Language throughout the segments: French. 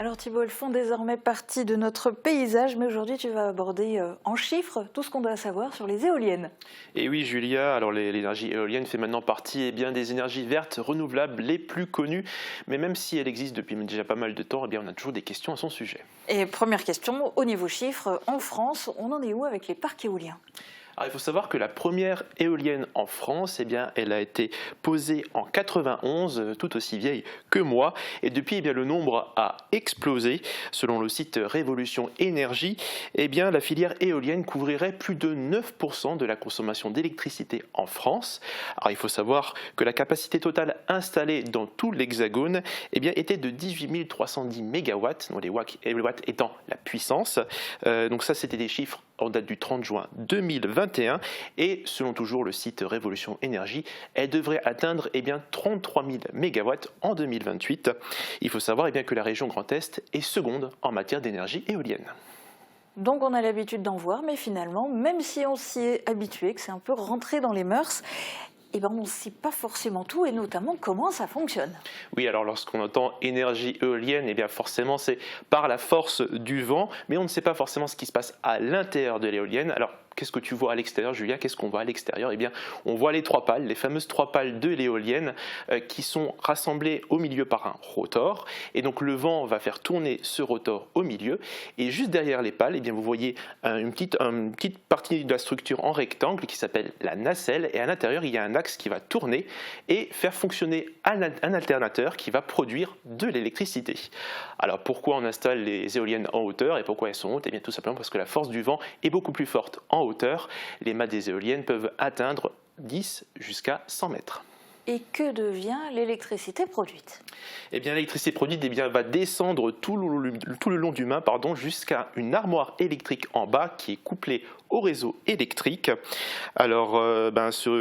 Alors Thibault, elles font désormais partie de notre paysage, mais aujourd'hui tu vas aborder en chiffres tout ce qu'on doit savoir sur les éoliennes. Et oui Julia, alors l'énergie éolienne fait maintenant partie des énergies vertes renouvelables les plus connues, mais même si elle existe depuis déjà pas mal de temps, on a toujours des questions à son sujet. Et première question, au niveau chiffres, en France, on en est où avec les parcs éoliens ? Alors, il faut savoir que la première éolienne en France, elle a été posée en 91, tout aussi vieille que moi. Et depuis, le nombre a explosé. Selon le site Révolution Énergie, la filière éolienne couvrirait plus de 9% de la consommation d'électricité en France. Alors, il faut savoir que la capacité totale installée dans tout l'Hexagone était de 18 310 MW, donc les watts étant la puissance. Donc ça, c'était des chiffres en date du 30 juin 2021 et selon toujours le site Révolution Énergie, elle devrait atteindre 33 000 MW en 2028. Il faut savoir que la région Grand Est est seconde en matière d'énergie éolienne. Donc on a l'habitude d'en voir, mais finalement, même si on s'y est habitué, que c'est un peu rentré dans les mœurs, on ne sait pas forcément tout et notamment comment ça fonctionne. Oui, alors lorsqu'on entend énergie éolienne, forcément c'est par la force du vent, mais on ne sait pas forcément ce qui se passe à l'intérieur de l'éolienne. Alors qu'est-ce que tu vois à l'extérieur, Julia? Qu'est-ce qu'on voit à l'extérieur? On voit les trois pales, les fameuses trois pales de l'éolienne qui sont rassemblées au milieu par un rotor. Et donc le vent va faire tourner ce rotor au milieu. Et juste derrière les pales, vous voyez une petite partie de la structure en rectangle qui s'appelle la nacelle. Et à l'intérieur, il y a un axe qui va tourner et faire fonctionner un alternateur qui va produire de l'électricité. Alors pourquoi on installe les éoliennes en hauteur et pourquoi elles sont hautes? Tout simplement parce que la force du vent est beaucoup plus forte en hauteur. Les mâts des éoliennes peuvent atteindre 10 jusqu'à 100 mètres. Et que devient l'électricité produite? L'électricité produite va descendre tout le long du mât jusqu'à une armoire électrique en bas qui est couplée au réseau électrique. Alors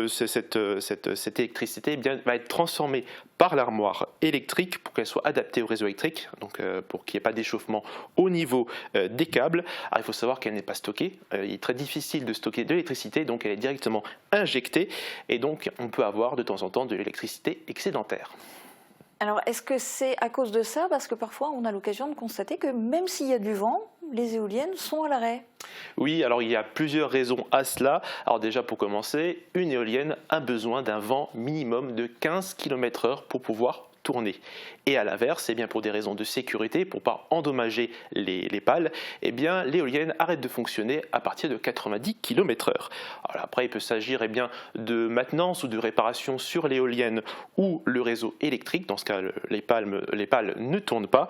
cette électricité va être transformée par l'armoire électrique pour qu'elle soit adaptée au réseau électrique, donc pour qu'il n'y ait pas d'échauffement au niveau des câbles. Alors il faut savoir qu'elle n'est pas stockée, il est très difficile de stocker de l'électricité, donc elle est directement injectée et donc on peut avoir de temps en temps de l'électricité excédentaire. Alors, est-ce que c'est à cause de ça? Parce que parfois, on a l'occasion de constater que même s'il y a du vent, les éoliennes sont à l'arrêt. Oui, alors il y a plusieurs raisons à cela. Alors déjà, pour commencer, une éolienne a besoin d'un vent minimum de 15 km/h pour pouvoir tourner. Et à l'inverse, pour des raisons de sécurité, pour ne pas endommager les pales, l'éolienne arrête de fonctionner à partir de 90 km/h. Alors après, il peut s'agir de maintenance ou de réparation sur l'éolienne ou le réseau électrique. Dans ce cas, les pales ne tournent pas.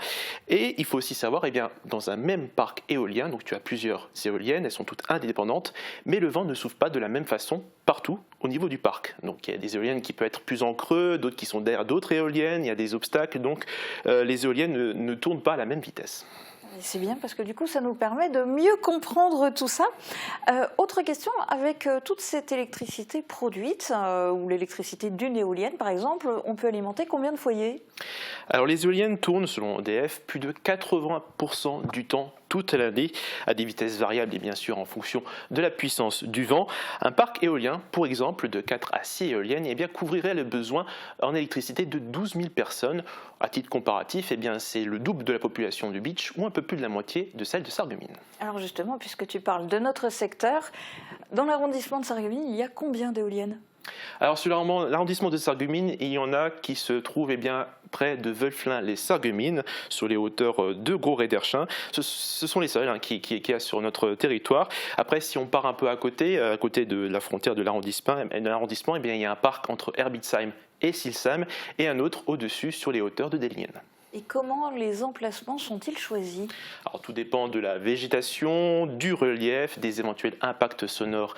Et il faut aussi savoir, dans un même parc éolien, donc tu as plusieurs éoliennes, elles sont toutes indépendantes, mais le vent ne souffle pas de la même façon partout au niveau du parc. Donc il y a des éoliennes qui peuvent être plus en creux, d'autres qui sont derrière d'autres éoliennes, il y a des obstacles, donc les éoliennes ne tournent pas à la même vitesse. C'est bien parce que du coup ça nous permet de mieux comprendre tout ça. Autre question, avec toute cette électricité produite, ou l'électricité d'une éolienne par exemple, on peut alimenter combien de foyers? Alors les éoliennes tournent selon EDF plus de 80% du temps toute l'année, à des vitesses variables et bien sûr en fonction de la puissance du vent. Un parc éolien, pour exemple, de 4 à 6 éoliennes, couvrirait le besoin en électricité de 12 000 personnes. À titre comparatif, c'est le double de la population du Beach ou un peu plus de la moitié de celle de Sarreguemines. Alors justement, puisque tu parles de notre secteur, dans l'arrondissement de Sarreguemines, il y a combien d'éoliennes? Alors sur l'arrondissement de Sarreguemines, il y en a qui se trouvent près de Wölflin-les-Sarreguemines, sur les hauteurs de Gros-Rederchin. Ce sont les seuls qu'il y a sur notre territoire. Après, si on part un peu à côté de la frontière de l'arrondissement, il y a un parc entre Herbitsheim et Silsheim et un autre au-dessus sur les hauteurs de Dellingen. Et comment les emplacements sont-ils choisis? Alors, tout dépend de la végétation, du relief, des éventuels impacts sonores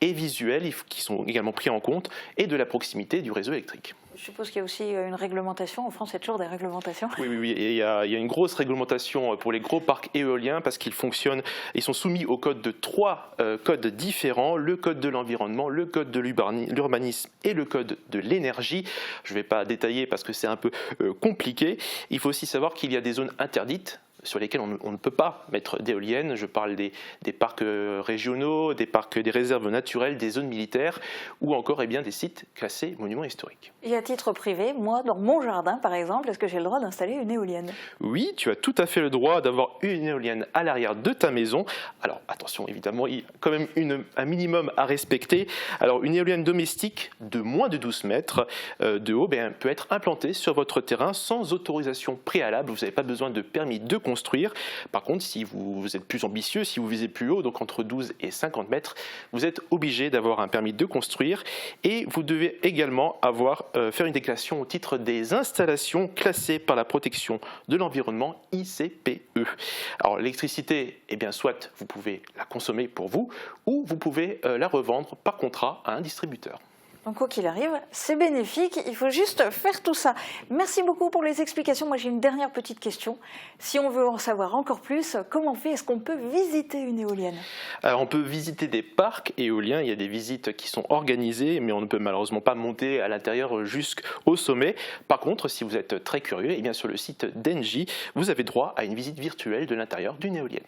et visuels qui sont également pris en compte et de la proximité du réseau électrique. Je suppose qu'il y a aussi une réglementation. En France, il y a toujours des réglementations. Oui. Et il y a une grosse réglementation pour les gros parcs éoliens parce qu'ils sont soumis au code de 3 codes différents, le code de l'environnement, le code de l'urbanisme et le code de l'énergie. Je ne vais pas détailler parce que c'est un peu compliqué. Il faut aussi savoir qu'il y a des zones interdites sur lesquels on ne peut pas mettre d'éoliennes. Je parle des parcs régionaux, des parcs, des réserves naturelles, des zones militaires ou encore des sites classés monuments historiques. Et à titre privé, moi, dans mon jardin par exemple, est-ce que j'ai le droit d'installer une éolienne? Oui, tu as tout à fait le droit d'avoir une éolienne à l'arrière de ta maison. Alors attention, évidemment, il y a quand même un minimum à respecter. Alors une éolienne domestique de moins de 12 mètres de haut peut être implantée sur votre terrain sans autorisation préalable. Vous n'avez pas besoin de permis de construire. Par contre, si vous êtes plus ambitieux, si vous visez plus haut, donc entre 12 et 50 mètres, vous êtes obligé d'avoir un permis de construire et vous devez également faire une déclaration au titre des installations classées par la protection de l'environnement ICPE. Alors l'électricité, soit vous pouvez la consommer pour vous ou vous pouvez la revendre par contrat à un distributeur. Donc quoi qu'il arrive, c'est bénéfique, il faut juste faire tout ça. Merci beaucoup pour les explications. Moi j'ai une dernière petite question. Si on veut en savoir encore plus, comment on fait? Est-ce qu'on peut visiter une éolienne? Alors on peut visiter des parcs éoliens, il y a des visites qui sont organisées, mais on ne peut malheureusement pas monter à l'intérieur jusqu'au sommet. Par contre, si vous êtes très curieux, sur le site d'Engie, vous avez droit à une visite virtuelle de l'intérieur d'une éolienne.